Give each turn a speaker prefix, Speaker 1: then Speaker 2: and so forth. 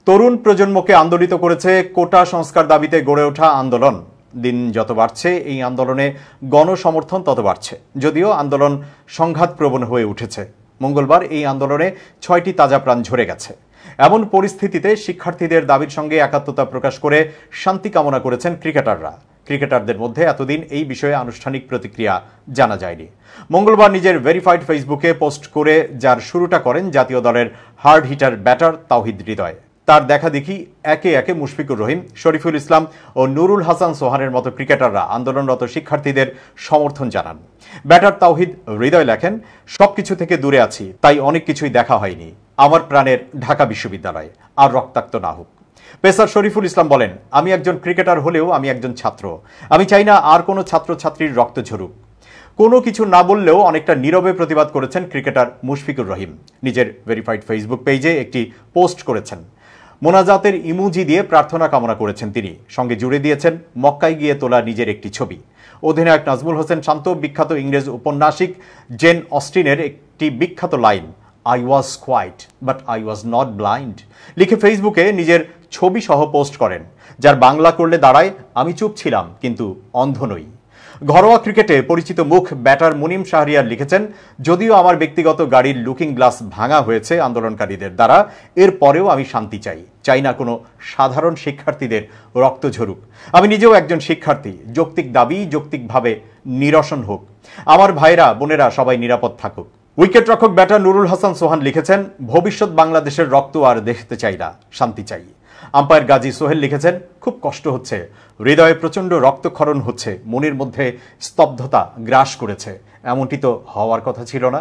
Speaker 1: তরুণ প্রজন্মকে আন্দোলিত করেছে কোটা সংস্কার দাবিতে গড়ে ওঠা আন্দোলন। দিন যত বাড়ছে এই আন্দোলনে গণসমর্থন তত বাড়ছে, যদিও আন্দোলন সংঘাতপ্রবণ হয়ে উঠেছে। মঙ্গলবার এই আন্দোলনে 6টি তাজা প্রাণ ঝরে গেছে। এমন পরিস্থিতিতে শিক্ষার্থীদের দাবির সঙ্গে একাত্মতা প্রকাশ করে শান্তি কামনা করেছেন ক্রিকেটাররা। ক্রিকেটারদের মধ্যে এতদিন এই বিষয়ে আনুষ্ঠানিক প্রতিক্রিয়া জানা যায়নি। মঙ্গলবার নিজের ভেরিফাইড ফেসবুকে পোস্ট করে যার শুরুটা করেন জাতীয় দলের hard hitter batter Towhid Hridoy. তার দেখা দেখি একে একে মুশফিকুর রহিম, শরীফুল ইসলাম ও নুরুল হাসান সোহানের মতো ক্রিকেটাররা আন্দোলনরত শিক্ষার্থীদের সমর্থন জানান। ব্যাটার তাওহিদ হৃদয় লেখেন, সবকিছু থেকে দূরে আছি, তাই অনেক কিছুই দেখা হয়নি। আমার প্রাণের ঢাকা বিশ্ববিদ্যালয় আর রক্তাক্ত না হোক। পেসার শরীফুল ইসলাম বলেন, আমি একজন ক্রিকেটার হলেও আমি একজন ছাত্র। আমি চাই না আর কোনো ছাত্রছাত্রীর রক্ত ঝরুক। কোনো কিছু না বললেও অনেকটা নীরবে প্রতিবাদ করেছেন ক্রিকেটার মুশফিকুর রহিম। নিজের ভেরিফাইড ফেসবুক পেজে একটি পোস্ট করেছেন। মোনাজাতের ইমোজি দিয়ে প্রার্থনা কামনা করেছেন তিনি। সঙ্গে জুড়ে দিয়েছেন মক্কায় গিয়ে তোলা নিজের একটি ছবি। অধিনায়ক নাজমুল হোসেন শান্ত বিখ্যাত ইংরেজ উপন্যাসিক জেন অস্টিনের একটি বিখ্যাত line, I was quite but I was not blind, লিখে ফেসবুকে নিজের ছবি সহ পোস্ট করেন, যার বাংলা করলে দাঁড়ায়, আমি চুপ ছিলাম কিন্তু অন্ধ নই। ঘরোয়া ক্রিকেটে পরিচিত মুখ ব্যাটার মুনিম শাহরিয়ার লিখেছেন, যদিও আমার ব্যক্তিগত গাড়ির লুকিং গ্লাস ভাঙা হয়েছে আন্দোলনকারীদের দ্বারা, এর পরেও আমি শান্তি চাই না কোনো সাধারণ শিক্ষার্থীদের রক্ত ঝরুক। আমি নিজেও একজন শিক্ষার্থী। যৌক্তিক দাবি যৌক্তিকভাবে নিরসন হোক। আমার ভাইরা বোনেরা সবাই নিরাপদ থাকুক। উইকেট রক্ষক ব্যাটার নুরুল হাসান সোহান লিখেছেন, ভবিষ্যৎ বাংলাদেশের রক্ত আর দেখতে চাই না, শান্তি চাই। আম্পায়ার গাজী সোহেল লিখেছেন, খুব কষ্ট হচ্ছে, হৃদয়ে প্রচণ্ড রক্তক্ষরণ হচ্ছে, মনের মধ্যে স্তব্ধতা গ্রাস করেছে। এমনটি তো হওয়ার কথা ছিল না।